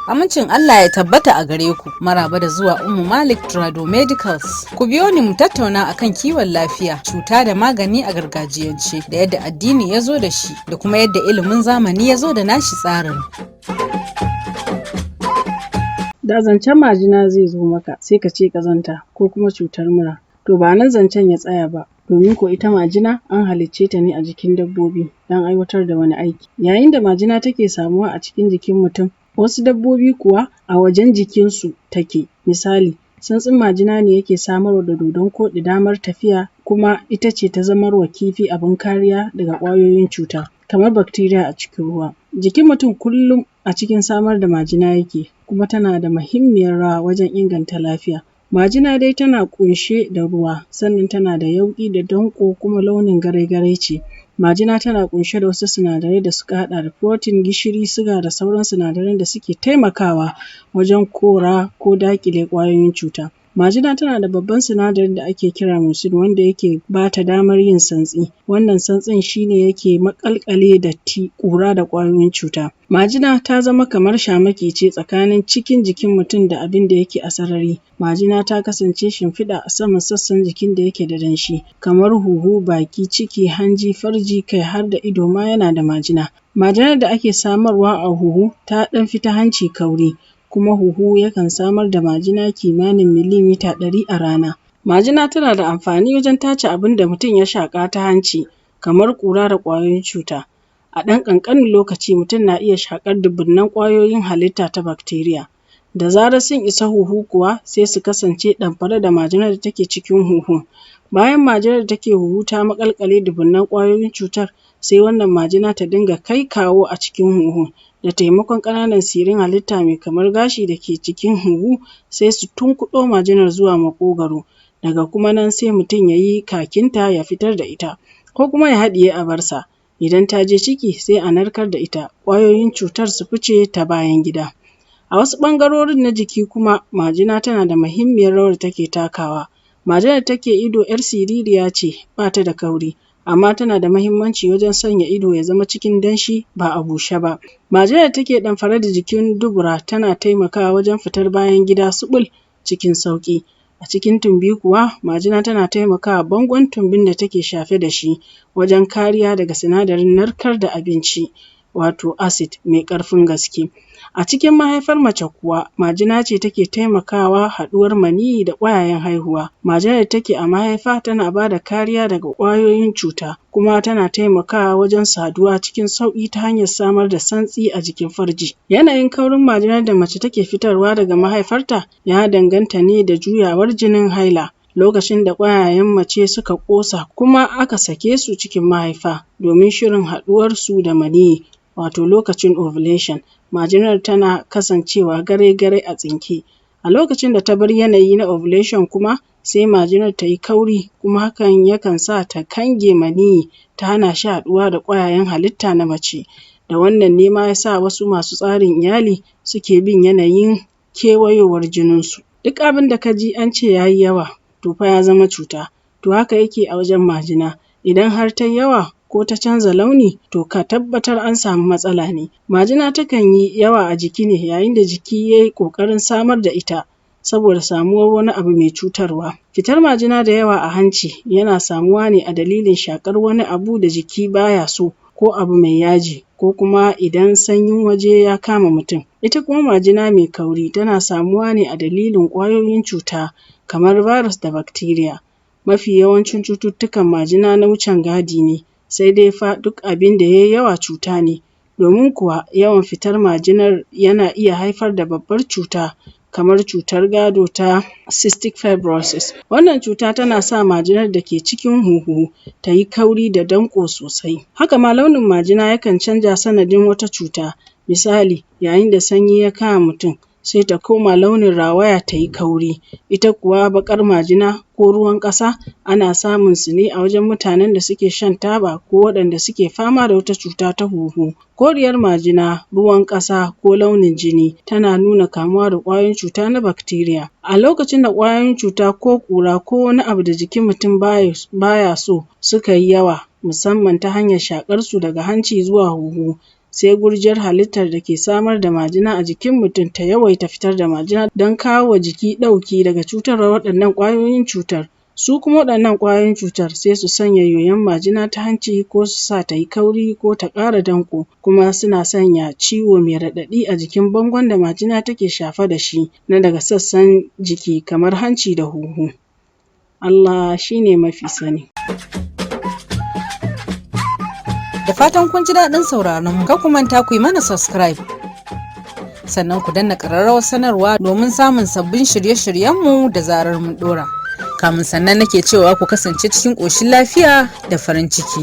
Amincin Allah ya tabbata a gare ku, maraba da zuwa Ummu Malik Trado Medicals. Ku biyo ni mu tattauna akan kiwon lafiya, cuta da magani a gargajiyance, da yadda addini ya zo da shi, da kuma yadda ilimin zamani ya zo da nashi tsarin. Da zancen majina zai zo maka sai ka ce ƙazanta ko kuma cutar mura. To ba nan zancen ya tsaya ba, domin ko ita majina an halicce ta ne a jikin dabbobi don aiwatar da wani aiki. Yayin da majina take samuwa a cikin jikin mutum, wasu dabbobi kuwa a wajen jikinsu take. Misali, santsin majina ne yake samarwa da dodon koɗi damar tafiya, kuma ita ce ta zamarwa kifi abin kariya daga ƙwayoyin cuta kamar bacteria a cikin ruwa. Jikin mutum kullum a cikin samar da majina yake, kuma tana da muhimmiyar rawa wajen inganta lafiya. Majina dai tana ƙunshe da ruwa, sannan tana da yauƙi da danƙo, kuma launin garai-garai ce. Majina tana ƙunshe da wasu sinadarai da suka haɗa da protein, gishiri, suga da sauran sinadaran da suke taimakawa wajen kora ko daƙile ƙwayoyin cuta. Majina tana da babban sinadarin da ake kira mucin, wanda yake ba ta damar yin santsi. Wannan santsin shi ne yake maƙalƙale datti, ƙura da ƙwayoyin cuta. Majina ta zama kamar shamaki ce tsakanin cikin jikin mutum da abin da yake a sarari. Majina ta kasance shimfiɗa a saman sassan jikin da yake da danshi, kamar huhu, baki, ciki, hanji, farji, kai har da ido ma yana da majina. Majinar da ake samarwa a huhu ta ɗan fi ta hanci kauri, kuma huhu yakan samar da majina kimanin milimita 100 a rana. Majina tana da amfani wajen tace abin da mutum ya shaƙa ta hanci, kamar ƙura da ƙwayoyin cuta. A ɗan ƙanƙanin lokaci mutum na iya shaƙar dubunnan ƙwayoyin halitta ta bacteria. Da zarar sun isa huhu kuwa sai su kasance ɗamfare da majinar da take cikin huhun. Bayan majinar da take huhu ta maƙalƙale dubunnan ƙwayoyin cutar, sai wannan majina ta dinga kai kawo a cikin huhun. Da taimakon ƙananan sirrin halitta mai kamar gashi da ke cikin huhu, sai su tunkuɗo majinar zuwa maƙogwaro. Daga kuma nan sai mutum ya yi kakinta ya fitar da ita, ko kuma ya haɗiye abarsa. Idan ta je ciki sai a narkar da ita, ƙwayoyin cutar su fice ta bayan gida. A wasu ɓangarorin na jiki kuma majina tana da muhimmiyar rawar da take takawa. Majinar da take ido 'yar siririya ce, ba ta da kauri, amma tana da muhimmanci wajen sanya ido ya zama cikin danshi ba a bushe ba. Majinar da take ɗamfare da jikin dubura tana taimakawa wajen fitar bayan gida suɓul cikin sauƙi. A cikin tumbi kuwa majina tana taimakawa bangon tumbin da take shafe da shi wajen kariya daga sinadarin narkar da abinci, wato acid mai ƙarfin gaske. A cikin mahaifar mace kuwa majina ce take taimakawa haɗuwar maniyyi da ƙwayayen haihuwa. Majinar da take a mahaifa tana ba da kariya daga ƙwayoyin cuta, kuma tana taimakawa wajen saduwa cikin sauƙi ta hanyar samar da santsi a jikin farji. Yanayin kaurin majinar da mace take fitarwa daga mahaifarta ya danganta ne da juyawar jinin haila. Lokacin da ƙwayayen mace suka ƙosa kuma aka sake su cikin mahaifa domin shirin haɗuwarsu da maniyyi, wato lokacin ovulation, majinar tana kasancewa garai-garai a tsinke. A lokacin da ta bar yanayi na ovulation kuma sai majinar ta yi kauri, kuma hakan yakan sa ta kange maniyyi, ta hana shi haɗuwa da ƙwayayen halitta na mace. Da wannan ne ma ya sa wasu masu tsarin iyali suke bin yanayin kewayowar jininsu. Duk abin da ka ji an ce ya yi yawa to fa ya zama cuta. To haka yake a wajen majina, idan har ta yi yawa ko ta canza launi to ka tabbatar an samu matsala ne. Majina takan yi yawa a jiki ne yayin da jiki ya yi ƙoƙarin samar da ita saboda samuwar wani abu mai cutarwa. Fitar majina da yawa a hanci yana samuwa ne a dalilin shaƙar wani abu da jiki baya so, ko abu mai yaji, ko kuma idan sanyin waje ya kama mutum. Ita kuma majina mai kauri tana samuwa ne a dalilin ƙwayoyin cuta kamar virus da bacteria. Mafi yawancin cututtukan majina na wucin gadi ne, sai dai fa duk abin da ya yi yawa cuta ne, domin kuwa yawan fitar majinar yana iya haifar da babbar cuta kamar cutar gado ta cystic fibrosis. Wannan cuta tana sa majinar da ke cikin huhu ta yi kauri da danƙo sosai. Haka ma launin majina yakan canja sanadin wata cuta. Misali, yayin da sanyi ya kama mutum sai ta koma launin rawaya ta yi kauri. Ita kuwa baƙar majina ko ruwan ƙasa ana samun su ne a wajen mutanen da suke shan taba, ko waɗanda suke fama da wata cuta ta huhu. Koriyar majina, ruwan ƙasa ko launin jini tana nuna kamuwa da ƙwayoyin cuta na bacteria. A lokacin da ƙwayoyin cuta ko ƙura ko wani abu da jikin mutum baya so suka yi yawa, musamman ta hanyar shaƙar su daga hanci zuwa huhu, sai gurjiyar halittar da ke samar da majina a jikin mutum ta yawaita fitar da majina don kawo wa jiki ɗauki daga cutarwar waɗannan ƙwayoyin cutar. Su kuma waɗannan ƙwayoyin cutar sai su sanya yoyon majina ta hanci ko su sa ta yi kauri ko ta ƙara danƙo, kuma suna sanya ciwo mai raɗaɗi a jikin bangon da majina take shafe da shi na daga sassan jiki kamar hanci da huhu. Allah shi ne mafi sani. Da fatan kun ji daɗin sauraron mu, kar ku manta ku yi mana subscribe. Sannan ku danna ƙararrawar sanarwa domin samun sabbin shirye-shiryenmu da zarar mun ɗora. Kamun sannan nake cewa ku kasance cikin ƙoshin lafiya da farin ciki.